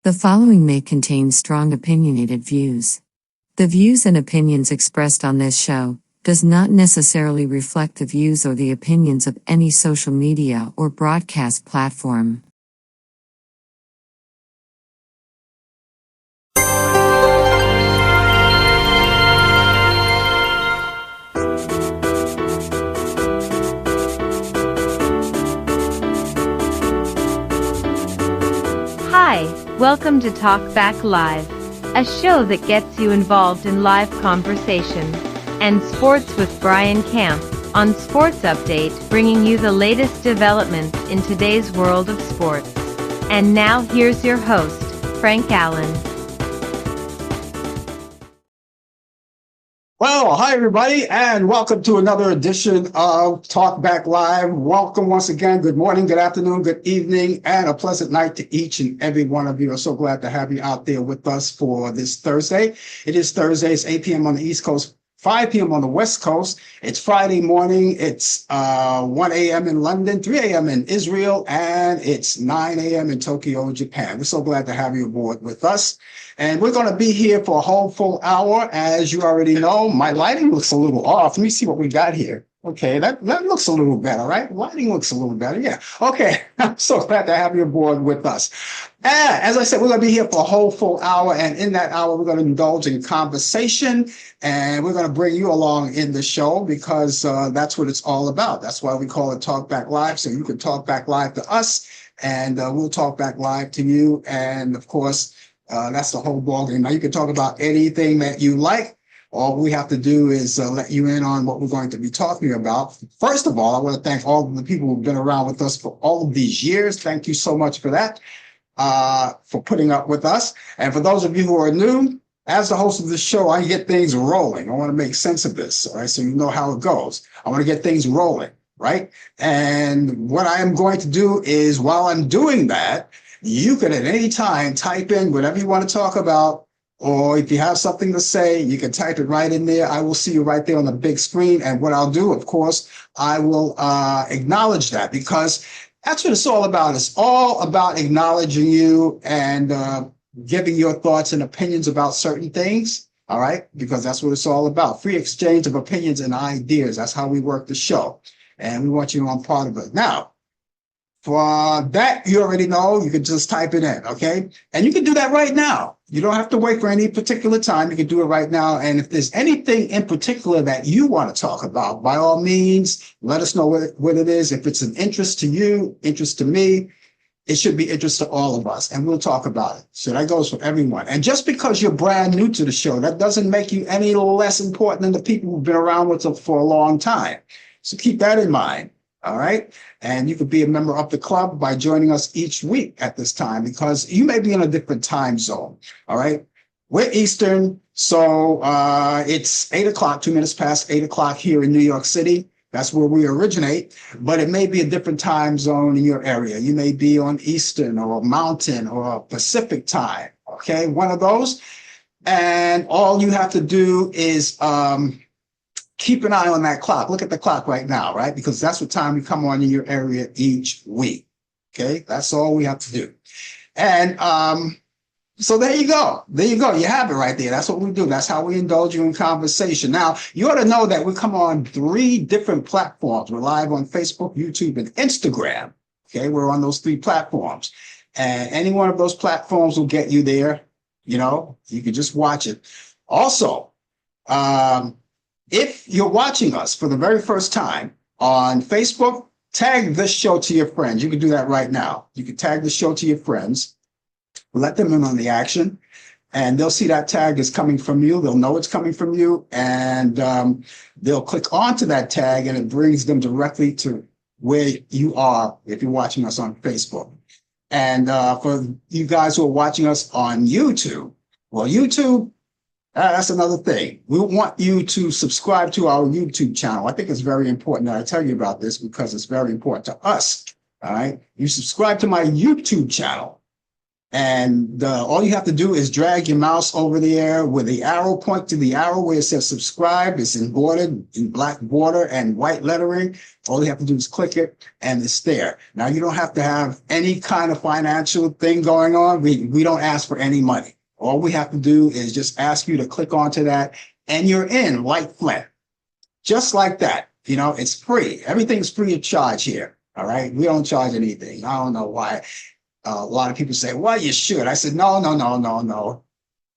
The following may contain strong opinionated views. The views and opinions expressed on this show does not necessarily reflect the views or the opinions of any social media or broadcast platform. Hi, welcome to Talk Back Live, a show that gets you involved in live conversation and sports with Brian Camp on Sports Update, bringing you the latest developments in today's world of sports. And now here's your host, Frank Allan. Well, hi everybody, and welcome to another edition of Talk Back Live. Welcome once again. Good morning, good afternoon, good evening, and a pleasant night to each and every one of you. I'm so glad to have you out there with us for this Thursday. It is Thursday. It's 8 p.m. on the East Coast, 5 p.m. on the West Coast. It's Friday morning. It's 1 a.m. in London, 3 a.m. in Israel, and it's 9 a.m. in Tokyo, Japan. We're so glad to have you aboard with us. And we're going to be here for a whole full hour. As you already know, my lighting looks a little off. Let me see what we got here. Okay, that looks a little better, right? Lighting looks a little better. Yeah. Okay. I'm so glad to have you aboard with us. And as I said, we're going to be here for a whole full hour. And in that hour, we're going to indulge in conversation. And we're going to bring you along in the show because that's what it's all about. That's why we call it Talk Back Live. So you can talk back live to us and we'll talk back live to you. And of course, that's the whole ballgame. Now you can talk about anything that you like. All we have to do is let you in on what we're going to be talking about. First of all, I want to thank all of the people who've been around with us for all of these years. Thank you so much for that, for putting up with us. And for those of you who are new, as the host of this show, I get things rolling. I want to make sense of this, all right, so you know how it goes. I want to get things rolling, right? And what I am going to do is, while I'm doing that, you can at any time type in whatever you want to talk about, or if you have something to say, you can type it right in there. I will see you right there on the big screen. And what I'll do, of course, I will acknowledge that because that's what it's all about. It's all about acknowledging you and giving your thoughts and opinions about certain things. All right, because that's what it's all about. Free exchange of opinions and ideas. That's how we work the show. And we want you on part of it. Now, for that, you already know, you can just type it in, okay? And you can do that right now. You don't have to wait for any particular time. You can do it right now. And if there's anything in particular that you want to talk about, by all means, let us know what it is. If it's an interest to you, interest to me, it should be interest to all of us, and we'll talk about it. So that goes for everyone. And just because you're brand new to the show, that doesn't make you any less important than the people who've been around with us for a long time. So keep that in mind. All right. And you could be a member of the club by joining us each week at this time, because you may be in a different time zone. All right. We're Eastern. So it's 8 o'clock, 2 minutes past 8 o'clock here in New York City. That's where we originate. But it may be a different time zone in your area. You may be on Eastern or Mountain or Pacific time. OK, one of those. And all you have to do is keep an eye on that clock. Look at the clock right now, right? Because that's what time we come on in your area each week. Okay, that's all we have to do. And so there you go. There you go. You have it right there. That's what we do. That's how we indulge you in conversation. Now, you ought to know that we come on 3 different platforms. We're live on Facebook, YouTube, and Instagram. Okay, we're on those 3 platforms. And any one of those platforms will get you there. You know, you can just watch it. Also, if you're watching us for the very first time on Facebook, tag this show to your friends. You can do that right now. You can tag the show to your friends, let them in on the action, and they'll see that tag is coming from you. They'll know it's coming from you, and they'll click onto that tag, and it brings them directly to where you are if you're watching us on Facebook. And for you guys who are watching us on YouTube, well, YouTube, that's another thing. We want you to subscribe to our YouTube channel. I think it's very important that I tell you about this because it's very important to us. All right. You subscribe to my YouTube channel And all you have to do is drag your mouse over there with the arrow, point to the arrow where it says subscribe. It's embroidered in black border and white lettering. All you have to do is click it and it's there. Now, you don't have to have any kind of financial thing going on. We don't ask for any money. All we have to do is just ask you to click onto that and you're in like Flint. Just like that. You know, it's free. Everything's free of charge here. All right. We don't charge anything. I don't know why. A lot of people say, well, you should. I said, no.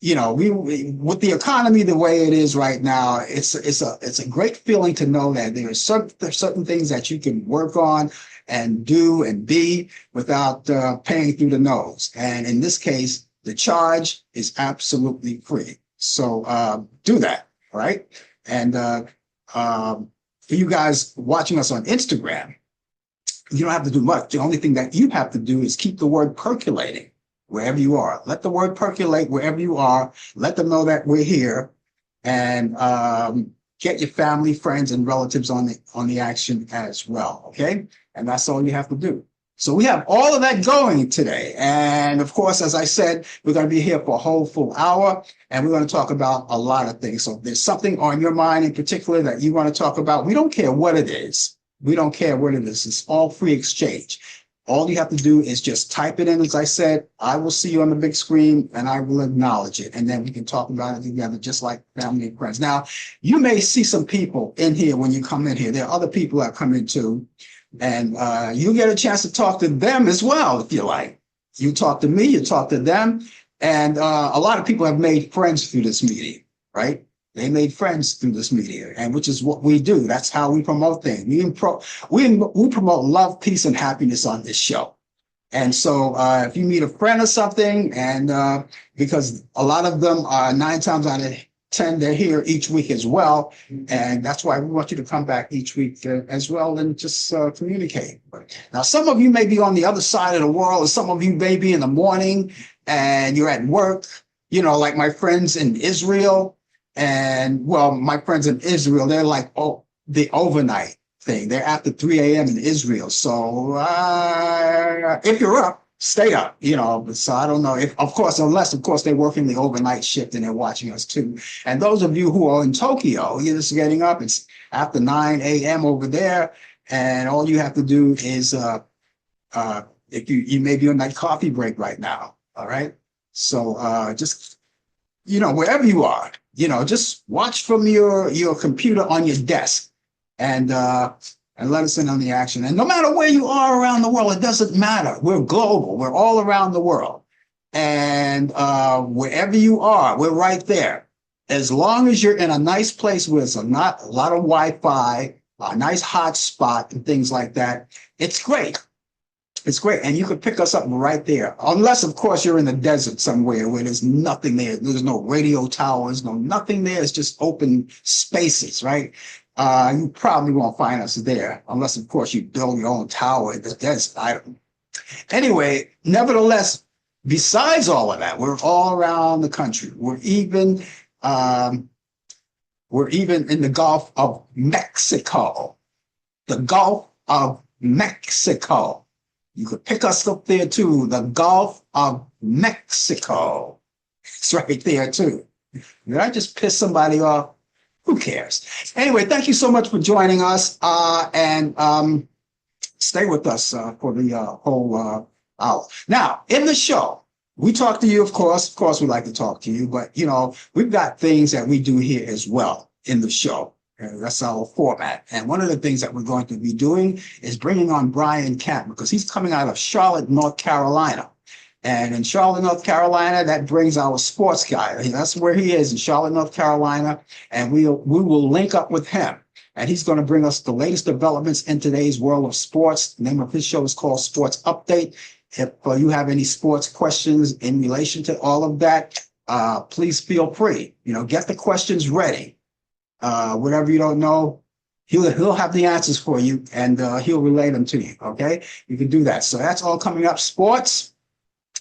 You know, we with the economy the way it is right now, it's a great feeling to know that there are certain things that you can work on and do and be without paying through the nose. And in this case, the charge is absolutely free. So do that, all right? And for you guys watching us on Instagram, you don't have to do much. The only thing that you have to do is keep the word percolating wherever you are. Let the word percolate wherever you are. Let them know that we're here, and get your family, friends, and relatives on the action as well. Okay, and that's all you have to do. So we have all of that going today, and of course, as I said, we're going to be here for a whole full hour, and we're going to talk about a lot of things. So if there's something on your mind in particular that you want to talk about, we don't care what it is. We don't care what it is. It's all free exchange. All you have to do is just type it in. As I said, I will see you on the big screen and I will acknowledge it. And then we can talk about it together, just like family and friends. Now, you may see some people in here when you come in here. There are other people that come in too. And you get a chance to talk to them as well, if you like. You talk to me, you talk to them. And a lot of people have made friends through this meeting, right? They made friends through this media, and which is what we do. That's how we promote things. We promote love, peace, and happiness on this show. And so if you meet a friend or something, and because a lot of them are 9 times out of 10, they're here each week as well. And that's why we want you to come back each week as well and just communicate. Now, some of you may be on the other side of the world, or some of you may be in the morning and you're at work, you know, like my friends in Israel. And well, my friends in Israel, they're like, oh, the overnight thing. They're after 3 a.m. in Israel. So if you're up, stay up, you know. So I don't know if, of course, unless, of course, they're working the overnight shift and they're watching us too. And those of you who are in Tokyo, you're just getting up. It's after 9 a.m. over there. And all you have to do is, if you may be on that coffee break right now. All right. So just, you know, wherever you are, you know, just watch from your computer on your desk and let us in on the action. And no matter where you are around the world, it doesn't matter. We're global. We're all around the world. And wherever you are, we're right there. As long as you're in a nice place where there's not a lot of Wi-Fi, a nice hot spot and things like that, it's great. It's great. And you can pick us up right there. Unless, of course, you're in the desert somewhere where there's nothing there. There's no radio towers, nothing there. It's just open spaces, right? You probably won't find us there. Unless, of course, you build your own tower in the desert. I don't know. Anyway, nevertheless, besides all of that, we're all around the country. We're even in the Gulf of Mexico. The Gulf of Mexico. You could pick us up there too, the Gulf of Mexico. It's right there too. Did I just piss somebody off? Who cares? Anyway, thank you so much for joining us, and stay with us for the whole hour. Now, in the show, we talk to you, of course. Of course, we like to talk to you, but, you know, we've got things that we do here as well in the show. That's our format. And one of the things that we're going to be doing is bringing on Brian Camp, because he's coming out of Charlotte, North Carolina. And in Charlotte, North Carolina, that brings our sports guy. That's where he is, in Charlotte, North Carolina. And we will link up with him. And he's going to bring us the latest developments in today's world of sports. The name of his show is called Sports Update. If you have any sports questions in relation to all of that, please feel free. You know, get the questions ready. Whatever you don't know, he'll have the answers for you, and he'll relay them to you. Okay, you can do that. So that's all coming up, sports.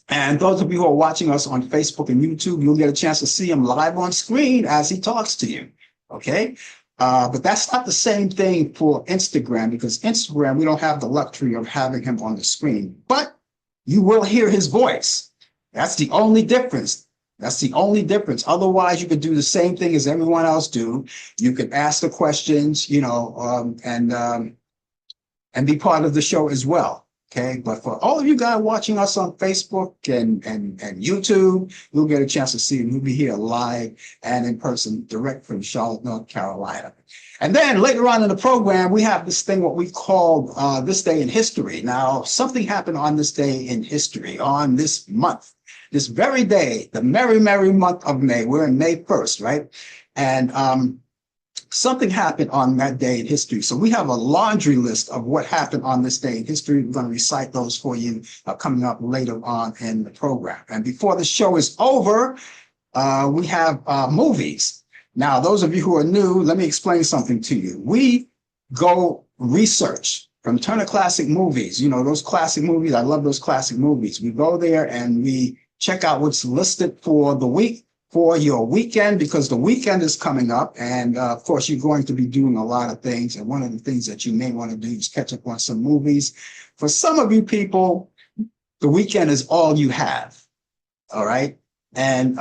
And those of you who are watching us on Facebook and YouTube, you'll get a chance to see him live on screen as he talks to you. Okay, but that's not the same thing for Instagram, because Instagram, we don't have the luxury of having him on the screen, but you will hear his voice. That's the only difference. That's the only difference. Otherwise, you could do the same thing as everyone else do. You could ask the questions, and be part of the show as well. Okay. But for all of you guys watching us on Facebook and YouTube, you'll get a chance to see it. We'll be here live and in person, direct from Charlotte, North Carolina. And then later on in the program, we have this thing, what we call This Day in History. Now, something happened on this day in history, on this month, this very day, the merry, merry month of May. We're in May 1st, right? And something happened on that day in history. So we have a laundry list of what happened on this day in history. We're going to recite those for you coming up later on in the program. And before the show is over, we have movies. Now, those of you who are new, let me explain something to you. We go research from Turner Classic Movies. You know, those classic movies. I love those classic movies. We go there and we check out what's listed for the week, for your weekend, because the weekend is coming up. And of course, you're going to be doing a lot of things. And one of the things that you may want to do is catch up on some movies. For some of you people, the weekend is all you have. All right. And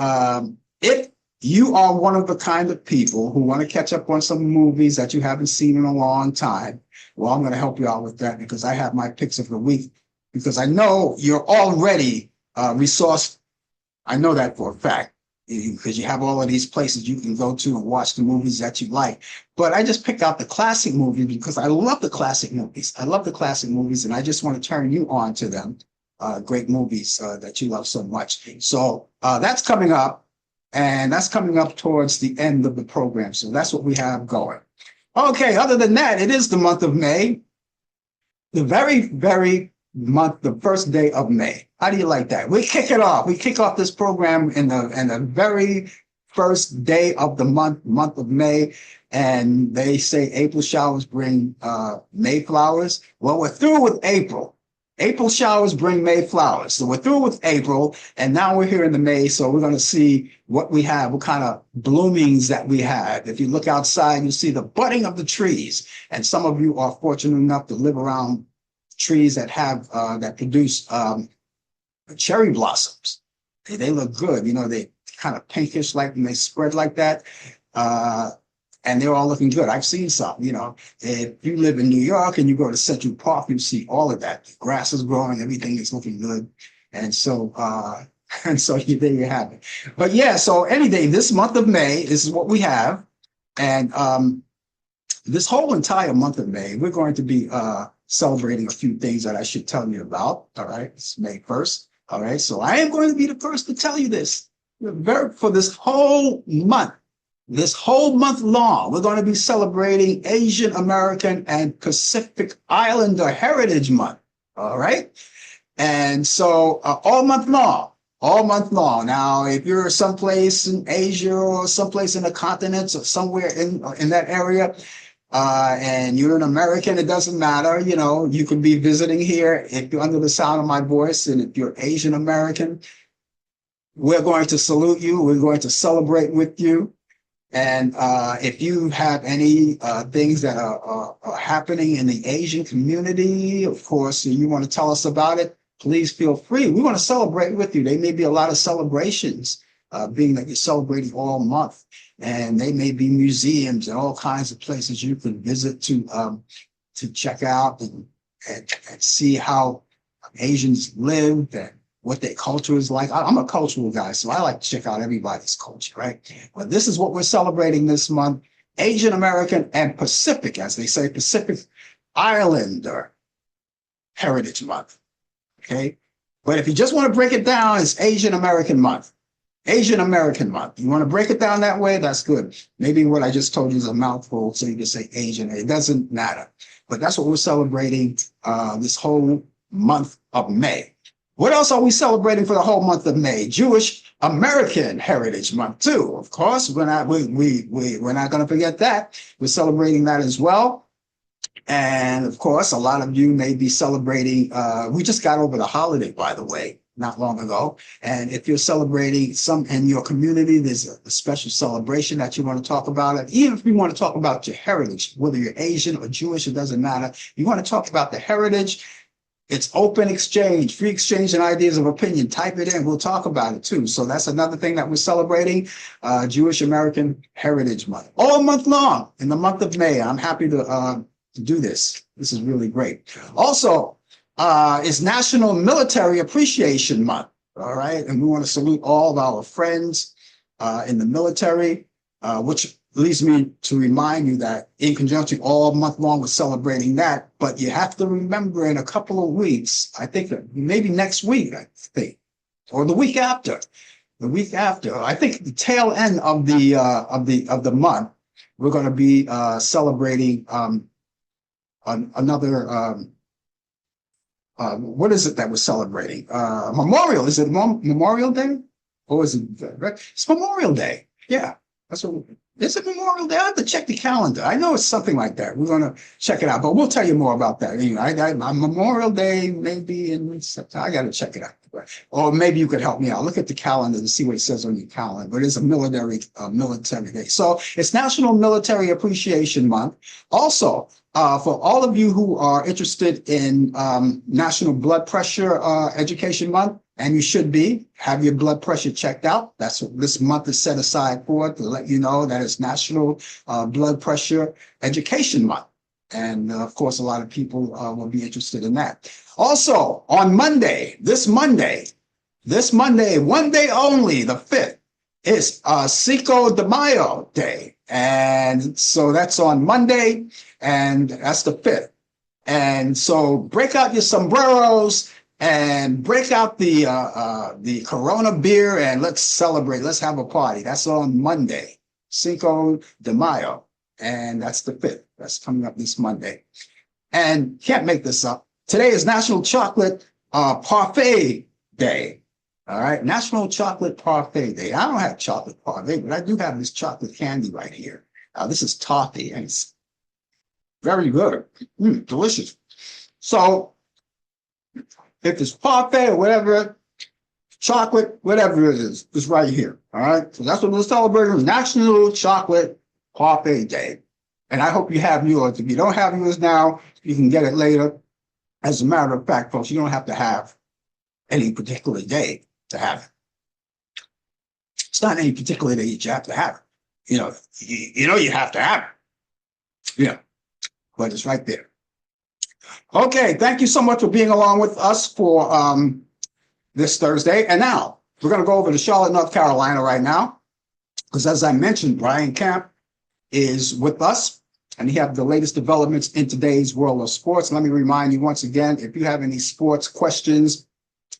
if you are one of the kind of people who want to catch up on some movies that you haven't seen in a long time, well, I'm going to help you out with that because I have my picks of the week, because I know you're already resourced. I know that for a fact, because you have all of these places you can go to and watch the movies that you like. But I just pick out the classic movies because I love the classic movies. I love the classic movies, and I just want to turn you on to them. Great movies that you love so much. So that's coming up. And that's coming up towards the end of the program. So that's what we have going. Okay, other than that, it is the month of May. The very, very month, the first day of May. How do you like that? We kick it off. We kick off this program in the very first day of the month of May. And they say April showers bring May flowers. Well, we're through with April. April showers bring May flowers. So we're through with April, and now we're here in the May. So we're going to see what we have, what kind of bloomings that we have. If you look outside, you see the budding of the trees. And some of you are fortunate enough to live around trees that have that produce cherry blossoms. They look good. You know, they kind of pinkish, like, and they spread like that. And they're all looking good. I've seen some, you know. If you live in New York and you go to Central Park, you see all of that. The grass is growing, everything is looking good. And so, there you have it. But yeah, so any day, this month of May, this is what we have. And this whole entire month of May, we're going to be celebrating a few things that I should tell you about. All right, it's May 1st. All right, so I am going to be the first to tell you this. For this whole month. This whole month long, we're going to be celebrating Asian American and Pacific Islander Heritage Month. All right. And so all month long. Now, if you're someplace in Asia or someplace in the continents or somewhere in that area, and you're an American, it doesn't matter. You know, you could be visiting here if you're under the sound of my voice. And if you're Asian American, we're going to salute you. We're going to celebrate with you. And if you have any things that are happening in the Asian community, of course, you want to tell us about it, please feel free. We want to celebrate with you. There may be a lot of celebrations, being that you're celebrating all month. And they may be museums and all kinds of places you can visit to check out and see how Asians live and what their culture is like. I'm a cultural guy, so I like to check out everybody's culture, right? But this is what we're celebrating this month, Asian American and Pacific, as they say, Pacific Islander Heritage Month, okay? But if you just want to break it down, it's Asian American Month. Asian American Month. You want to break it down that way? That's good. Maybe what I just told you is a mouthful, so you can say Asian. It doesn't matter. But that's what we're celebrating this whole month of May. What else are we celebrating for the whole month of May? Jewish American Heritage Month too. Of course, we're not going to forget that. We're celebrating that as well. And of course, a lot of you may be celebrating. We just got over the holiday, by the way, not long ago. And if you're celebrating some in your community, there's a special celebration that you want to talk about it. Even if you want to talk about your heritage, whether you're Asian or Jewish, it doesn't matter. You want to talk about the heritage. It's open exchange, free exchange and ideas of opinion. Type it in. We'll talk about it too. So that's another thing that we're celebrating, Jewish American Heritage Month, all month long in the month of May. I'm happy to do this. This is really great. Also, it's National Military Appreciation Month. All right. And we want to salute all of our friends in the military, which leads me to remind you that in conjunction all month long we're celebrating that, but you have to remember in a couple of weeks, I think maybe next week, I think, or the week after, I think the tail end of the month, we're going to be celebrating another what is it that we're celebrating? Memorial. Is it Memorial Day? Or is it? It's Memorial Day. Yeah, that's what. Is it Memorial Day? I have to check the calendar. I know it's something like that. We're going to check it out, but we'll tell you more about that. You know, Memorial Day maybe in September. I got to check it out. Or maybe you could help me out. Look at the calendar to see what it says on your calendar. But it's a military day. So it's National Military Appreciation Month. Also, for all of you who are interested in National Blood Pressure Education Month, and you should have your blood pressure checked out. That's what this month is set aside for, to let you know that it's National Blood Pressure Education Month. And of course, a lot of people will be interested in that. Also, on this Monday, one day only, the 5th, is Cinco de Mayo Day. And so that's on Monday, and that's the 5th. And so break out your sombreros and break out the Corona beer and let's celebrate. Let's have a party. That's on Monday, Cinco de Mayo, and that's the 5th. That's coming up this Monday. And can't make this up. Today is National Chocolate Parfait Day. All right, National Chocolate Parfait Day. I don't have chocolate parfait, but I do have this chocolate candy right here. This is toffee, and it's very good, delicious. So if it's parfait or whatever, chocolate, whatever it is, it's right here. All right, so that's what we're celebrating, National Chocolate Parfait Day. And I hope you have yours. If you don't have yours now, you can get it later. As a matter of fact, folks, you don't have to have any particular day to have it. It's not any particular day that you have to have it. You have to have it. Yeah, but it's right there. Okay, thank you so much for being along with us for this Thursday. And now we're going to go over to Charlotte, North Carolina right now, because as I mentioned, Brian Camp is with us, and he has the latest developments in today's world of sports. Let me remind you once again, if you have any sports questions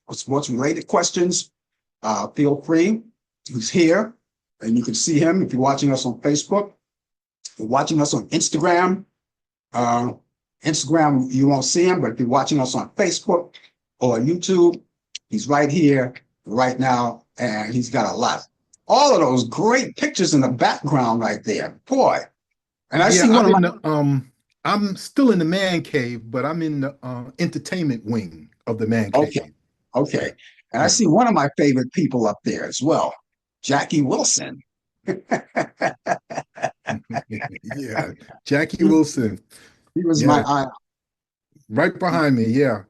or sports-related questions, feel free. He's here, and you can see him if you're watching us on Facebook. If you're watching us on Instagram, you won't see him, but if you're watching us on Facebook or YouTube, he's right here, right now, and he's got a lot. All of those great pictures in the background right there. Boy. And I see one of my... I'm still in the man cave, but I'm in the entertainment wing of the man cave. Okay. And I see one of my favorite people up there as well, Jackie Wilson. Yeah, Jackie Wilson. He was my idol. Right behind me, yeah.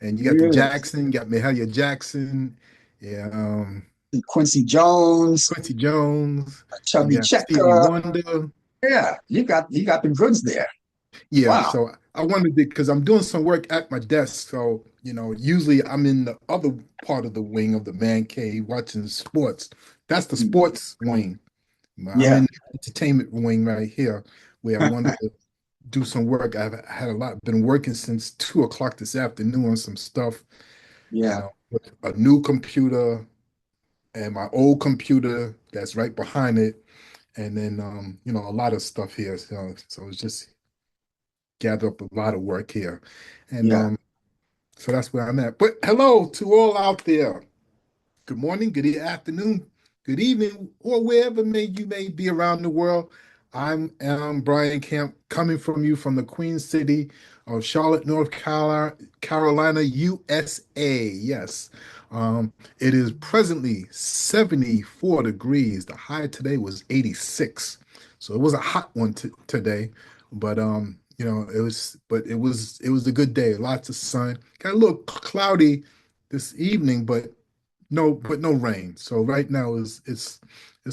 And you got the Jackson, you got Mahalia Jackson, yeah. Quincy Jones, Chubby Checker, Wonder. Yeah, you got the goods there. Yeah, wow. So I wanted to, because I'm doing some work at my desk. So, usually I'm in the other part of the wing of the man cave watching sports. That's the sports wing. I'm in the entertainment wing right here, where I wanted to do some work. I've had been working since 2:00 this afternoon on some stuff. Yeah. With a new computer and my old computer that's right behind it. And then, a lot of stuff here. So it's just gather up a lot of work here. And so that's where I'm at. But hello to all out there. Good morning, good afternoon, good evening, or wherever you may be around the world. I'm Brian Camp, coming from you from the Queen City of Charlotte, North Carolina, USA. Yes. It is presently 74 degrees. The high today was 86. So it was a hot one today. But, but it was a good day. Lots of sun. Got a little cloudy this evening, but no rain. So right now it's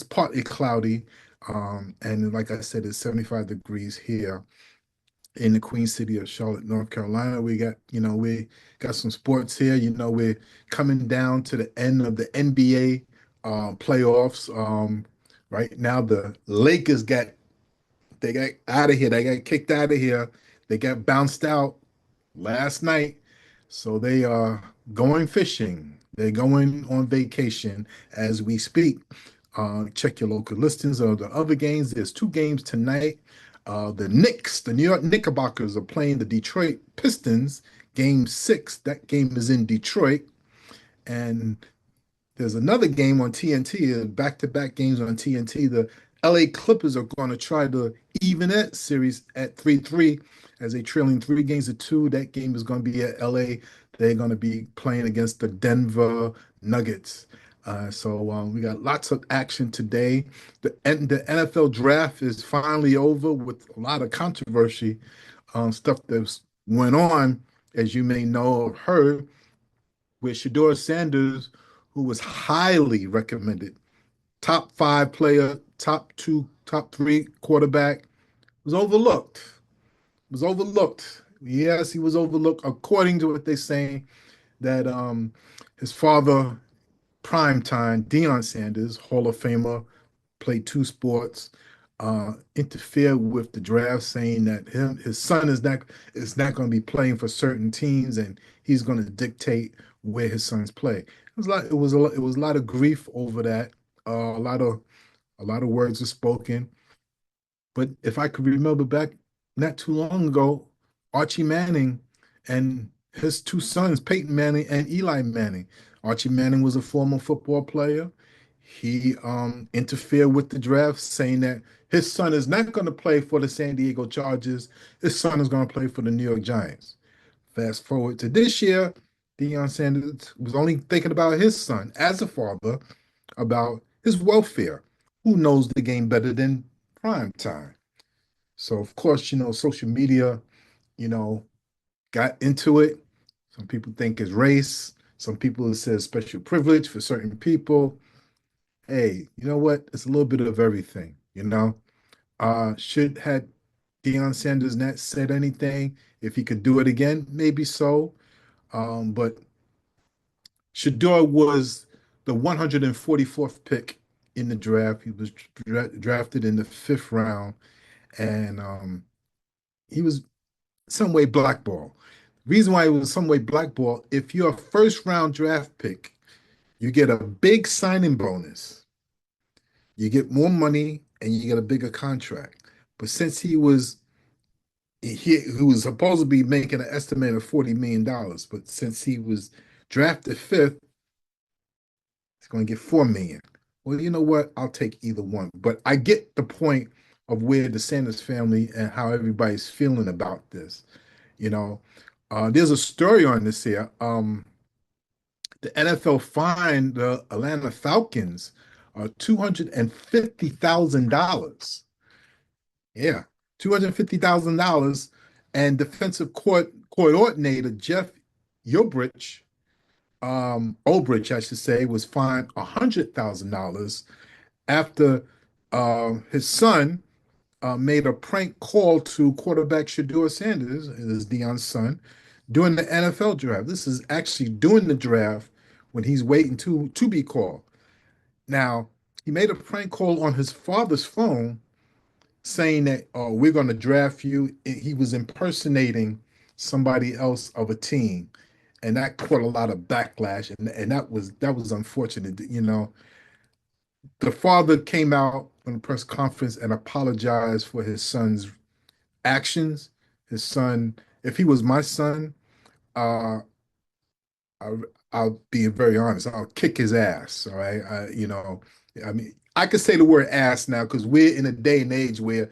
partly cloudy. And like I said, it's 75 degrees here in the Queen City of Charlotte, North Carolina. We got some sports here. We're coming down to the end of the NBA playoffs. Right now the Lakers got out of here. They got kicked out of here. They got bounced out last night. So they are going fishing. They're going on vacation as we speak. Check your local listings of the other games. There's two games tonight. The New York Knickerbockers are playing the Detroit Pistons. Game six. That game is in Detroit. And there's another game on TNT, back-to-back games on TNT. The LA Clippers are going to try to even that series at 3-3 as they trailing 3 games to 2. That game is going to be at LA. They're going to be playing against the Denver Nuggets. So we got lots of action today. The NFL draft is finally over with a lot of controversy, stuff that went on, as you may know or heard, with Shador Sanders, who was highly recommended, top five player, top two, top three quarterback, was overlooked. Was overlooked. Yes, he was overlooked, according to what they're saying, that his father, prime time, Deion Sanders, Hall of Famer, played two sports, interfered with the draft, saying that his son is not going to be playing for certain teams, and he's going to dictate where his sons play. It was a lot of grief over that. A lot of words were spoken. But if I could remember back not too long ago, Archie Manning and his two sons, Peyton Manning and Eli Manning. Archie Manning was a former football player. He interfered with the draft, saying that his son is not going to play for the San Diego Chargers. His son is going to play for the New York Giants. Fast forward to this year, Deion Sanders was only thinking about his son as a father, about his welfare. Who knows the game better than prime time? So of course, social media, you know, got into it. Some people think it's race. Some people it says special privilege for certain people. Hey, you know what? It's a little bit of everything. Should had Deion Sanders not said anything, if he could do it again, maybe so. But Shador was the 144th pick in the draft. He was drafted in the fifth round, and he was some way blackballed. Reason why it was some way blackballed, if you're a first round draft pick, you get a big signing bonus, you get more money, and you get a bigger contract. But since he was supposed to be making an estimate of $40 million, but since he was drafted fifth, he's going to get 4 million. Well, you know what? I'll take either one. But I get the point of where the Sanders family and how everybody's feeling about this. You know, there's a story on this here. The NFL fined the Atlanta Falcons $250,000. Yeah, $250,000. And defensive coordinator Jeff Ulbrich, Ulbrich, I should say, was fined $100,000 after his son made a prank call to quarterback Shador Sanders, his Deion's son, during the NFL draft. This is actually during the draft when he's waiting to be called. Now, he made a prank call on his father's phone saying that, oh, we're going to draft you. He was impersonating somebody else of a team. And that caught a lot of backlash. And that was unfortunate. The father came out on a press conference and apologized for his son's actions. His son, if he was my son, uh, I, I'll be very honest. I'll kick his ass. All right. I mean, I could say the word ass now because we're in a day and age where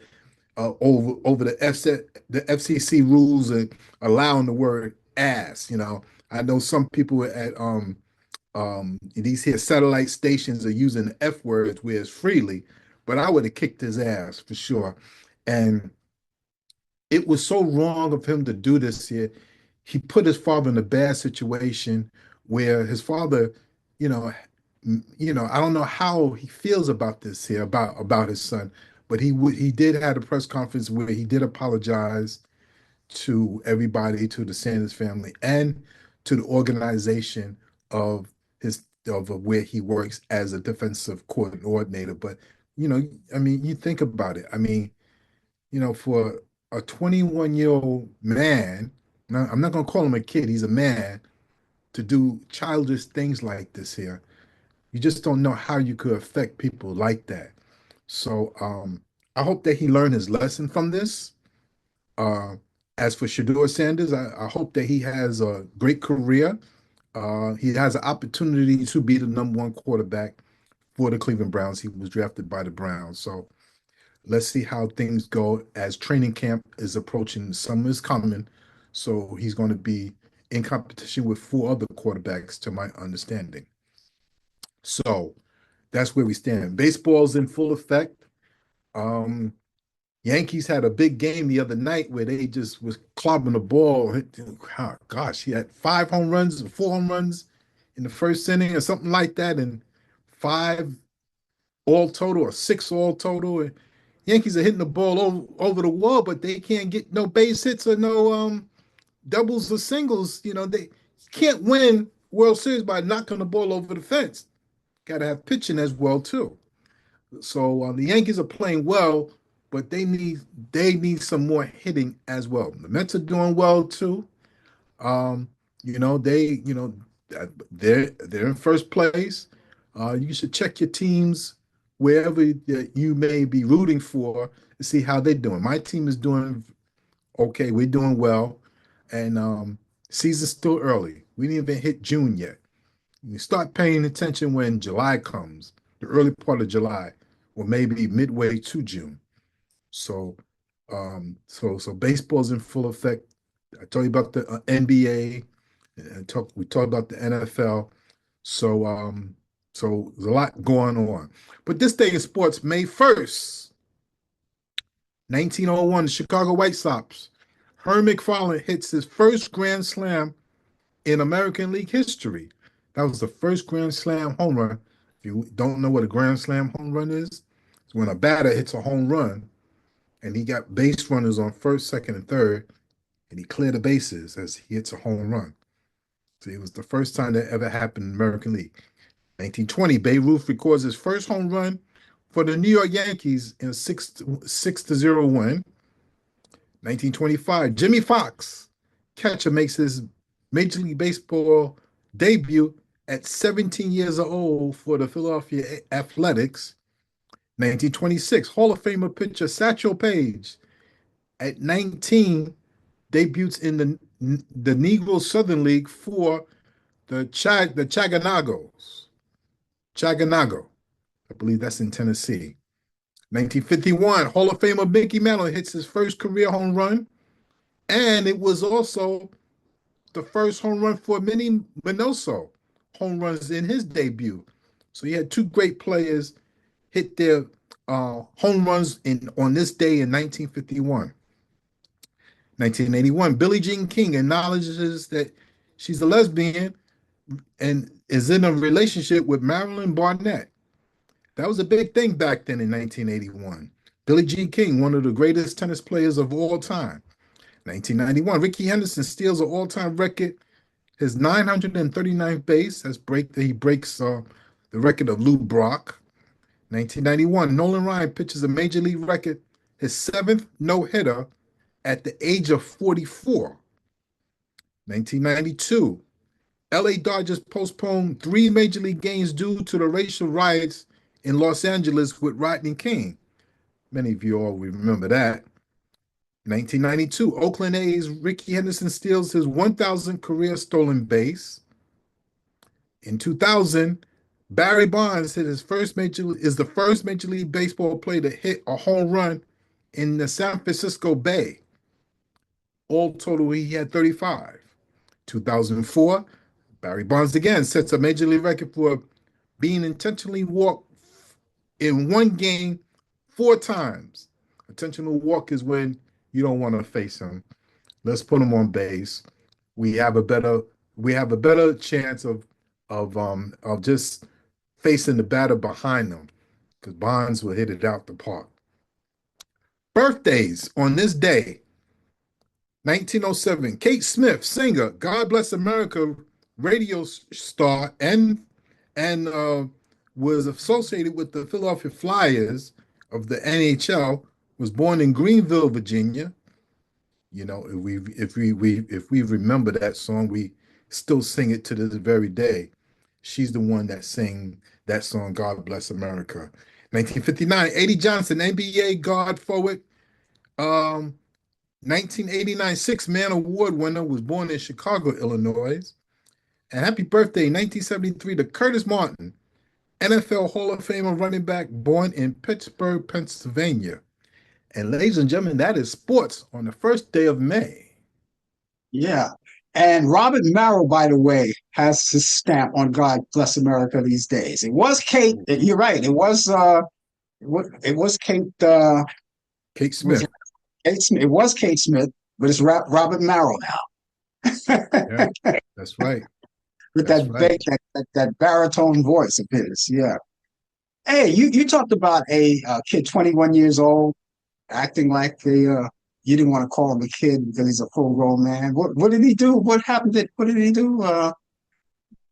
over the FCC rules and allowing the word ass. I know some people at these here satellite stations are using the F words whereas freely, but I would have kicked his ass for sure. And it was so wrong of him to do this here. He put his father in a bad situation where his father, you know, I don't know how he feels about this here about his son, but he did have a press conference where he did apologize to everybody, to the Sanders family, and to the organization of his of where he works as a defensive coordinator. But I mean, you think about it. I mean, for a 21-year-old man, now, I'm not going to call him a kid, he's a man, to do childish things like this here. You just don't know how you could affect people like that. So I hope that he learned his lesson from this. Uh, as for Shador Sanders, I hope that he has a great career. He has an opportunity to be the number one quarterback for the Cleveland Browns. He was drafted by the Browns. So let's see how things go as training camp is approaching. Summer is coming. So he's going to be in competition with four other quarterbacks, to my understanding. So that's where we stand. Baseball's in full effect. Um, Yankees had a big game the other night where they just was clobbering the ball. Oh, gosh, he had 5 home runs, 4 home runs in the first inning or something like that, and 5 all total or 6 all total. And Yankees are hitting the ball over the wall, but they can't get no base hits or no doubles or singles. They can't win World Series by knocking the ball over the fence. Got to have pitching as well too. So the Yankees are playing well, but they need some more hitting as well. The Mets are doing well too. Um, they're in first place. You should check your teams wherever that you may be rooting for to see how they're doing. My team is doing okay. We're doing well, and season's still early. We didn't even hit June yet. You start paying attention when July comes, the early part of July, or maybe midway to June. So, so baseball's in full effect. I told you about the NBA. And we talked about the NFL. So there's a lot going on. But this day in sports, May 1st, 1901, the Chicago White Sox. Herm McFarland hits his first Grand Slam in American League history. That was the first Grand Slam home run. If you don't know what a Grand Slam home run is, it's when a batter hits a home run and he got base runners on first, second, and third, and he cleared the bases as he hits a home run. So it was the first time that ever happened in the American League. 1920, Babe Ruth records his first home run for the New York Yankees in a 6-0 win. 1925, Jimmy Fox, catcher, makes his Major League Baseball debut at 17 years old for the Philadelphia Athletics. 1926, Hall of Famer pitcher Satchel Paige, at 19, debuts in the Negro Southern League for the Chaganagos. Chaganago, I believe that's in Tennessee. 1951, Hall of Famer Mickey Mantle hits his first career home run, and it was also the first home run for Minnie Minoso home runs in his debut. So you had two great players hit their home runs on this day in 1951. 1981, Billie Jean King acknowledges that she's a lesbian and is in a relationship with Marilyn Barnett. That was a big thing back then in 1981. Billie Jean King, one of the greatest tennis players of all time. 1991, Ricky Henderson steals an all-time record, his 939th base. He breaks the record of Lou Brock. 1991, Nolan Ryan pitches a major league record, his 7th no-hitter at the age of 44. 1992, LA Dodgers postponed 3 major league games due to the racial riots in Los Angeles with Rodney King. Many of you all remember that. 1992, Oakland A's Ricky Henderson steals his 1,000th career stolen base. In 2000, Barry Bonds is the first Major League Baseball player to hit a home run in the San Francisco Bay. All total, he had 35. 2004, Barry Bonds again sets a Major League record for being intentionally walked in one game 4 times. Intentional walk is when You don't want to face him. Let's put him on base. We have a better we have a better chance of just facing the batter behind them because Bonds will hit it out the park. Birthdays on this day, 1907, Kate Smith, singer, God Bless America radio star, and was associated with the Philadelphia Flyers of the NHL, was born in Greenville, Virginia. You know, if we remember that song, we still sing it to this very day. She's the one that sang that song, God Bless America. 1959, Eddie Johnson, NBA guard forward. Um, 1989 Six-Man Award winner, was born in Chicago, Illinois. And happy birthday, 1973 to Curtis Martin, NFL Hall of Famer running back, born in Pittsburgh, Pennsylvania. And ladies and gentlemen, that is sports on the first day of May. Yeah. And Robert Merrill, by the way, has his stamp on God Bless America these days. It was Kate. You're right. It was Kate. Kate Was Smith. Kate Smith. It was Kate Smith, but it's Robert Merrill now. Yeah, that's right. With That's that, right. that baritone voice of his. Yeah. Hey, you talked about a kid 21 years old acting like you didn't want to call him a kid because he's a full grown man. What did he do? What happened? What did he do?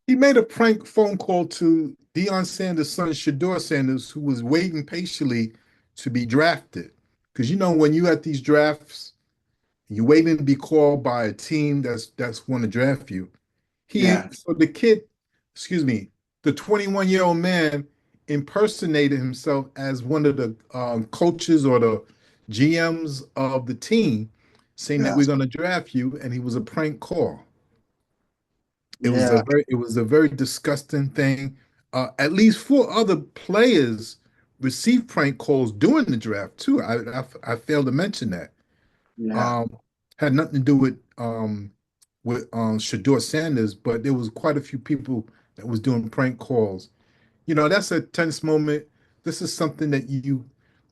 He made a prank phone call to Deion Sanders' son, Shador Sanders, who was waiting patiently to be drafted. Because you know, when you at these drafts, you're waiting to be called by a team that's want to draft you. Yeah, So the kid, excuse me, the 21-year-old man impersonated himself as one of the coaches or the GMs of the team, saying that yeah, we're going to draft you, and he was a prank call. yeah, It was a very disgusting thing. At least four other players received prank calls during the draft too. I failed to mention that. yeah, Um, Had nothing to do with Shador Sanders, but there was quite a few people that was doing prank calls. You know, that's a tense moment. This is something that you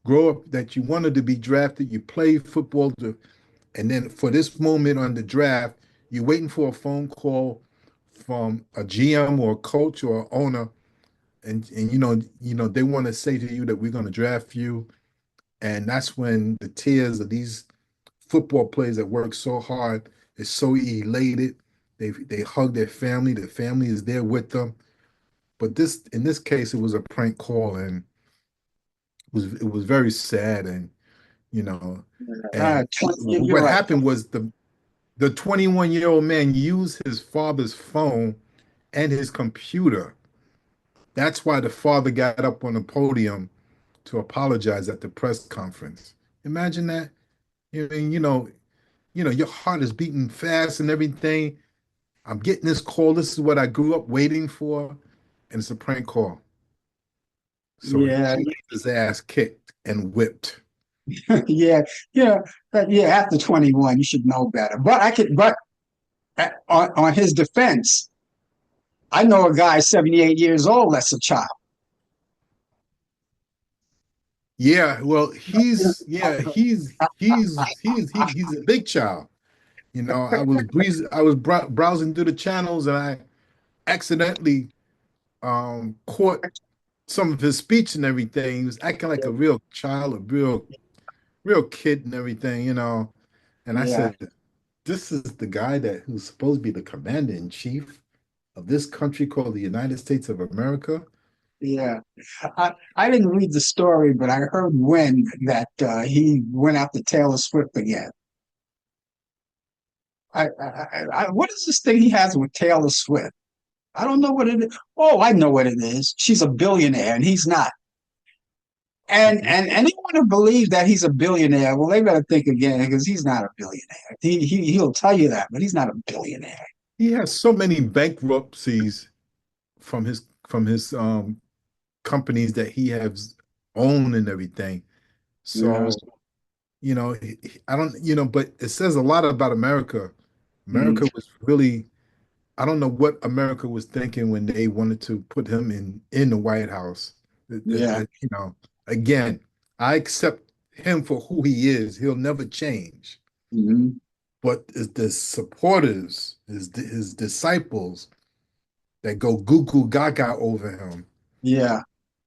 grow up that you wanted to be drafted. You play football and then for this moment on the draft, you're waiting for a phone call from a GM or a coach or owner, and you know they want to say to you that we're going to draft you, and that's when the tears of these football players that work so hard is so elated. They hug their family. The family is there with them. But this in this case, it was a prank call, and it was very sad, and you know, and 20, you're what right. happened was the 21-year-old man used his father's phone and his computer. That's why the father got up on the podium to apologize at the press conference. Imagine that. Your heart is beating fast and everything. I'm getting this call. This is what I grew up waiting for, and it's a prank call. So he Yeah, gets his ass kicked and whipped. yeah, yeah, yeah. After 21, you should know better. But on his defense, I know a guy 78 years old that's a child. Yeah, well, he's a big child. You know, I was browsing through the channels, and I accidentally caught some of his speech and everything. He was acting like a real child, a real kid and everything, you know. And I Yeah, said, this is the guy who's supposed to be the commander in chief of this country called the United States of America. yeah. I didn't read the story, but I heard when that he went after Taylor Swift again. What is this thing he has with Taylor Swift? I don't know what it is. Oh, I know what it is. She's a billionaire and he's not. And anyone who believes that he's a billionaire, well, they better think again because he's not a billionaire. He'll tell you that, but he's not a billionaire. He has so many bankruptcies from his companies that he has owned and everything. Yes. So, I don't, but it says a lot about America. Mm, America was really, I don't know what America was thinking when they wanted to put him in the White House. yeah. Again, I accept him for who he is. He'll never change. Hmm. But it's the supporters, his disciples that go goo goo gaga over him. Yeah.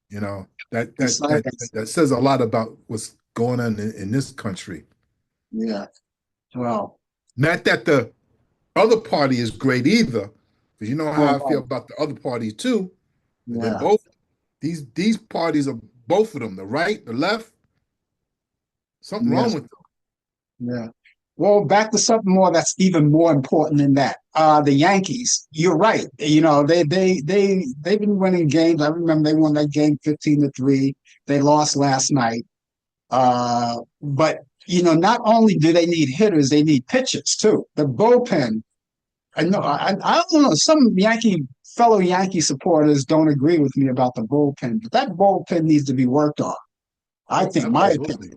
You know, that It's that like, that that says a lot about what's going on in this country. yeah. Well, Not that the other party is great either, because you know well, how I feel right. about the other parties too. They're Yeah. both these parties are both of them, the right, the left, something wrong Yes. with them. Yeah. Well, back to something more that's even more important than that. The Yankees. You're right. You know, they've been winning games. I remember they won that game 15-3. They lost last night. But you know, not only do they need hitters, they need pitchers too. The bullpen. I know. I don't know. Some fellow Yankee supporters don't agree with me about the bullpen, but that bullpen needs to be worked on. I Oh, think my opinion. absolutely.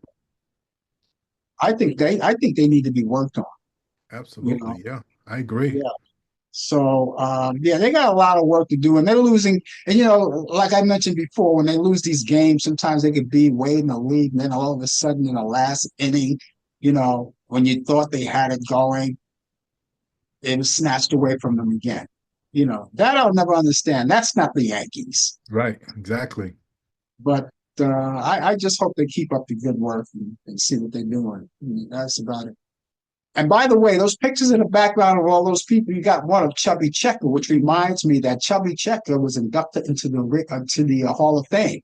I think they need to be worked on. You know. Absolutely. Yeah, I agree. Yeah. So yeah, they got a lot of work to do, and they're losing. And you know, like I mentioned before, when they lose these games, sometimes they could be way in the lead, and then all of a sudden, in the last inning, you know, when you thought they had it going, it was snatched away from them again. You know, that I'll never understand. That's not the Yankees. Right, exactly. But I just hope they keep up the good work and see what they're doing. I mean, that's about it. And by the way, those pictures in the background of all those people, you got one of Chubby Checker, which reminds me that Chubby Checker was inducted into the Hall of Fame.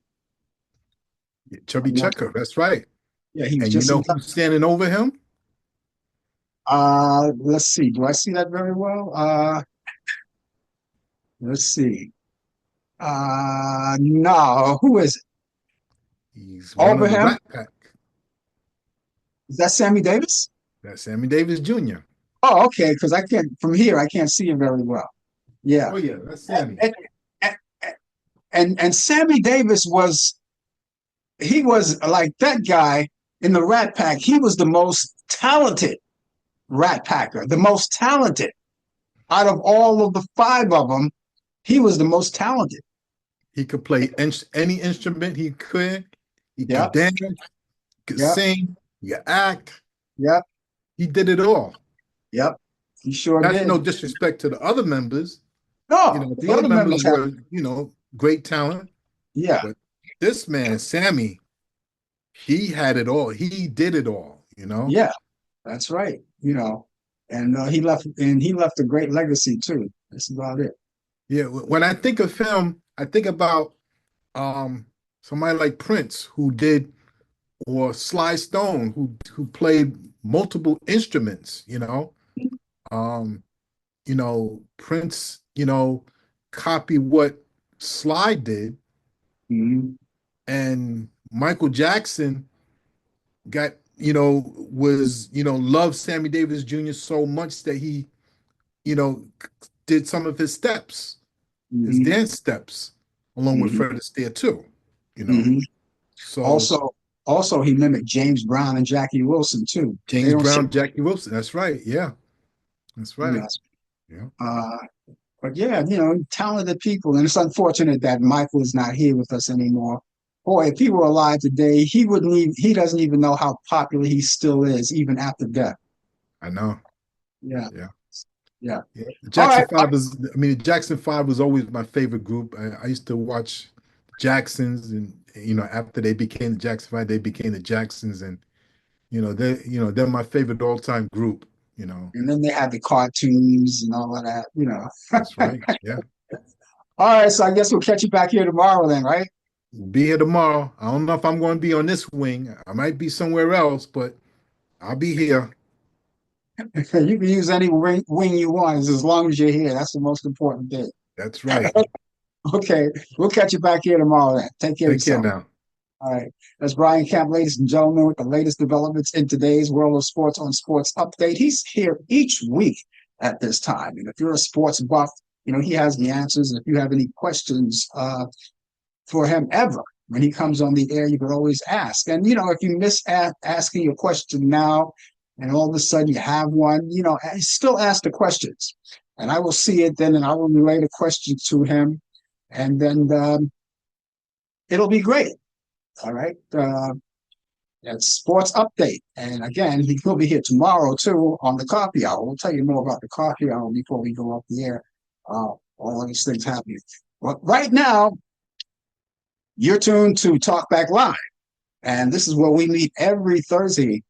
Chubby Checker, that's right. Yeah, he was And you just know inducted. who's standing over him? Let's see. Do I see that very well? Let's see. No. Who is it? He's one Over of the him? Rat Pack. Is that Sammy Davis? That's Sammy Davis Jr. Oh, okay. Because I can't from here. I can't see him very well. Yeah. Oh yeah, that's Sammy. And, and, and Sammy Davis he was like that guy in the Rat Pack. He was the most talented Rat Packer, the most talented out of all of the five of them. He was the most talented. He could play any instrument he could. He could Yep, dance, could yep, sing, he could act. yep, He did it all. yep. He sure That's did. no disrespect to the other members. You No, know, the the other other members members have. were, great talent. Yeah, But this man, Sammy, he had it all. He did it all. yeah, that's right. You know, and he left a great legacy too. That's about it. Yeah, when I think of film, I think about um somebody like Prince who did or Sly Stone who played multiple instruments. Um, Prince, copy what Sly did, Hmm. and Michael Jackson got, loved Sammy Davis Jr. so much that he, you know, did some of his steps, his Hmm. dance steps, along with Hmm. Fred Astaire too, you know. Hmm. So Also, also he mimicked James Brown and Jackie Wilson too. They James don't say, Brown, Jackie Wilson, that's right. Yeah, that's you know. right. Yeah, Uh, but yeah, you know, talented people, and it's unfortunate that Michael is not here with us anymore. Boy, if he were alive today, he doesn't even know how popular he still is, even after death. I know. Yeah, Yeah. yeah. Yeah. The All Jackson right. Five the Jackson Five was always my favorite group. I used to watch Jacksons, and after they became the Jackson Five, they became the Jacksons, and they're my favorite all time group. And then they had the cartoons and all of that, you know. That's right. Yeah, All right, so I guess we'll catch you back here tomorrow then, right? be here tomorrow. I don't know if I'm going to be on this wing. I might be somewhere else, but I'll be here. You can use any wing you want as long as you're here. That's the most important thing. That's right. Okay, we'll catch you back here tomorrow then. Take care of Take care yourself. now. All right. That's Brian Camp, ladies and gentlemen, with the latest developments in today's world of sports on Sports Update. He's here each week at this time. And if you're a sports buff, you know, he has the answers. If you have any questions for him ever, when he comes on the air, you can always ask. And, you know, if you miss asking your question now and all of a sudden you have one, you know, still ask the questions. And I will see it then and I will relay the question to him. And then it'll be great. All right. It's Sports Update. And again, he will be here tomorrow too on the coffee hour. We'll tell you more about the coffee hour before we go off the air. All of these things happening. But right now, you're tuned to Talk Back Live. And this is where we meet every Thursday.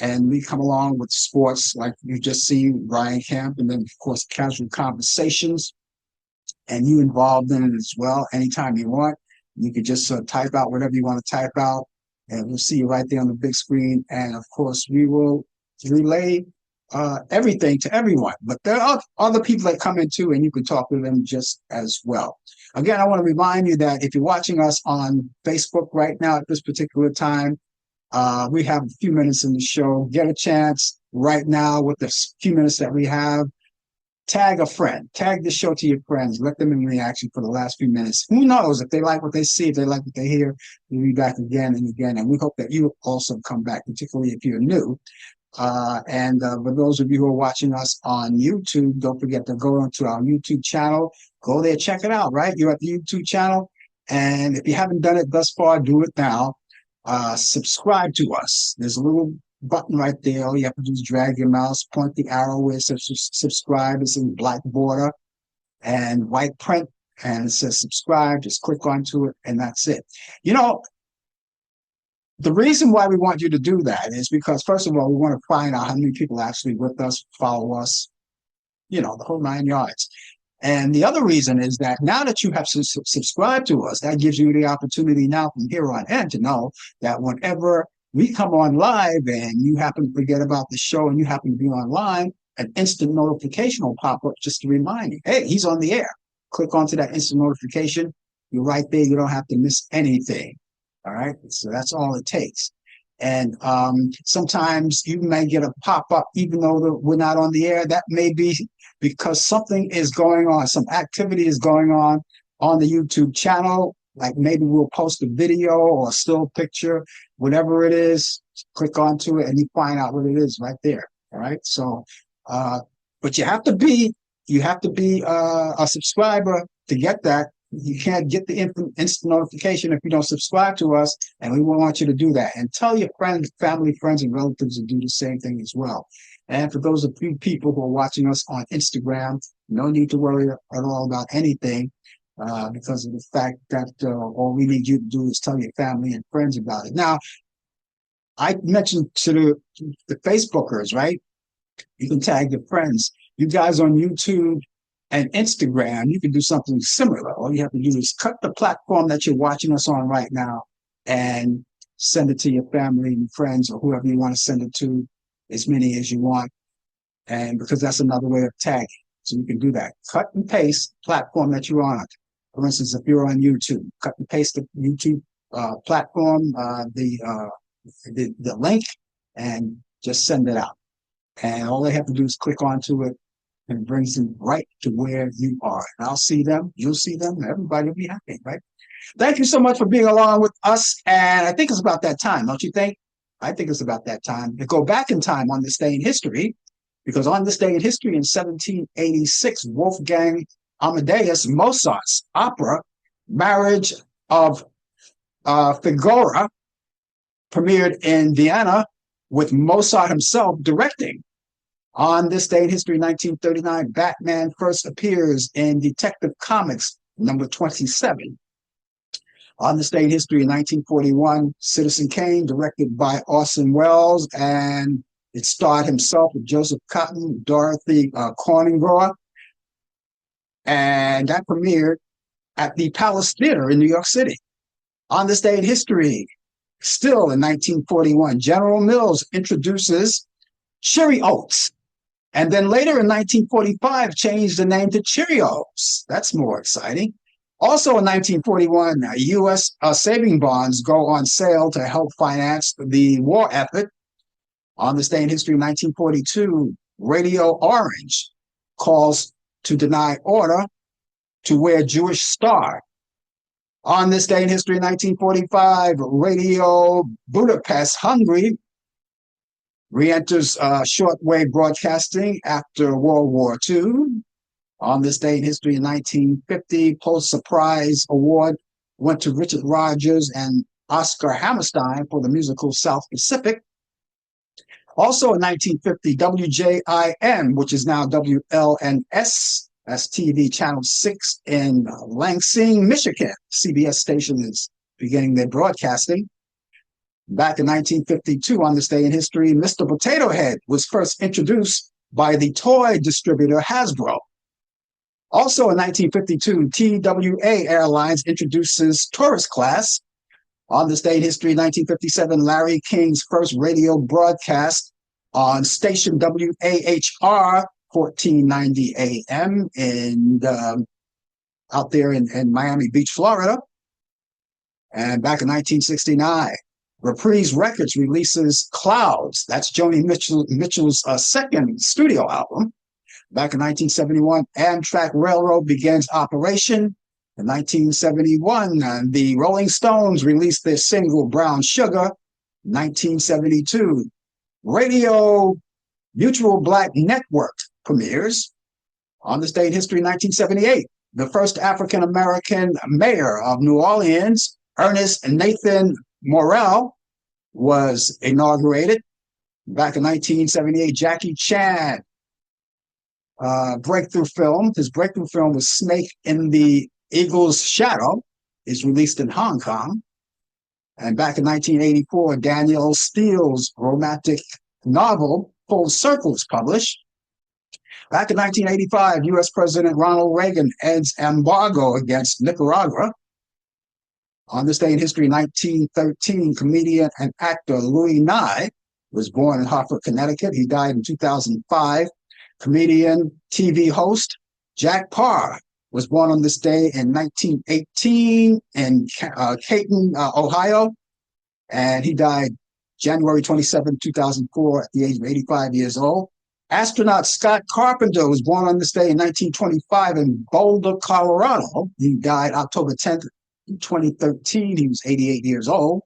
And we come along with sports like you just seen Brian Camp, and then, of course, casual conversations. And you involved in it as well anytime you want. You could just type out whatever you want to type out, and we'll see you right there on the big screen. And of course, we will relay everything to everyone. But there are other people that come in too, and you can talk to them just as well. Again, I want to remind you that if you're watching us on Facebook right now at this particular time, we have a few minutes in the show. Get a chance right now with the few minutes that we have. Tag a friend, tag the show to your friends, let them in reaction for the last few minutes. Who knows if they like what they see, if they like what they hear, we'll be back again and again. And we hope that you also come back, particularly if you're new. And for those of you who are watching us on YouTube, don't forget to go onto our YouTube channel. Go there, check it out, right? You're at the YouTube channel. And if you haven't done it thus far, do it now. Subscribe to us. There's a little button right there. All you have to do is drag your mouse, point the arrow where it says subscribe. It's in black border and white print, and it says subscribe. Just click onto it, and that's it. You know, the reason why we want you to do that is because, first of all, we want to find out how many people actually with us, follow us, you know, the whole 9 yards. And the other reason is that now that you have subscribed to us, that gives you the opportunity now from here on in to know that whenever we come on live and you happen to forget about the show and you happen to be online, an instant notification will pop up just to remind you, hey, he's on the air. Click onto that instant notification. You're right there. You don't have to miss anything. All right. So that's all it takes. And sometimes you may get a pop-up even though we're not on the air. That may be because something is going on, some activity is going on the YouTube channel. Like maybe we'll post a video or a still picture, whatever it is, click onto it and you find out what it is right there. All right. So, but you have to be a subscriber to get that. You can't get the instant notification if you don't subscribe to us, and we want you to do that. And tell your friends, family, friends, and relatives to do the same thing as well. And for those of you people who are watching us on Instagram, no need to worry at all about anything because of the fact that all we need you to do is tell your family and friends about it. Now, I mentioned to the Facebookers, right? You can tag your friends. You guys on YouTube and Instagram, you can do something similar. All you have to do is cut the platform that you're watching us on right now and send it to your family and friends or whoever you want to send it to, as many as you want. And because that's another way of tagging. So you can do that. Cut and paste platform that you're on. For instance, if you're on YouTube, cut and paste the YouTube platform, the link, and just send it out. And all they have to do is click onto it, and it brings them right to where you are. And I'll see them, you'll see them, and everybody will be happy, right? Thank you so much for being along with us. And I think it's about that time, don't you think? I think it's about that time to go back in time on this day in history, because on this day in history in 1786, Wolfgang Amadeus Mozart's opera, Marriage of Figaro, premiered in Vienna with Mozart himself directing. On this day in history, 1939, Batman first appears in Detective Comics number 27. On this day in history, in 1941, Citizen Kane, directed by Orson Welles, and it starred himself with Joseph Cotton, Dorothy Corningora, and that premiered at the Palace Theater in New York City. On this day in history, still in 1941, General Mills introduces Cheery Oats. And then later in 1945, changed the name to Cheerios. That's more exciting. Also in 1941, U.S. saving bonds go on sale to help finance the war effort. On this day in history, 1942, Radio Orange calls to deny order to wear Jewish star. On this day in history, 1945, Radio Budapest, Hungary, re-enters shortwave broadcasting after World War II. On this day in history in 1950, Pulitzer Prize Award went to Richard Rogers and Oscar Hammerstein for the musical South Pacific. Also in 1950, WJIN, which is now WLNS, that's TV Channel 6 in Lansing, Michigan. CBS station is beginning their broadcasting. Back in 1952, on this day in history, Mr. Potato Head was first introduced by the toy distributor Hasbro. Also in 1952, TWA Airlines introduces tourist class. On this day in history, 1957, Larry King's first radio broadcast on station WAHR 1490 AM out there in Miami Beach, Florida. And back in 1969, Reprise Records releases Clouds. That's Joni Mitchell's second studio album. Back in 1971, Amtrak Railroad begins operation. In 1971, the Rolling Stones released their single Brown Sugar. 1972, Radio Mutual Black Network premieres. On this day in history, 1978, the first African-American mayor of New Orleans, Ernest Nathan Morel, was inaugurated. Back in 1978, Jackie Chan breakthrough film. His breakthrough film was Snake in the Eagle's Shadow, is released in Hong Kong. And back in 1984, Danielle Steele's romantic novel, Full Circle, is published. Back in 1985, U.S. President Ronald Reagan ends embargo against Nicaragua. On this day in history, 1913, comedian and actor Louis Nye was born in Hartford, Connecticut. He died in 2005. Comedian, TV host Jack Parr was born on this day in 1918 in Caton, Ohio, and he died January 27, 2004 at the age of 85 years old. Astronaut Scott Carpenter was born on this day in 1925 in Boulder, Colorado. He died October 10th, in 2013. He was 88 years old.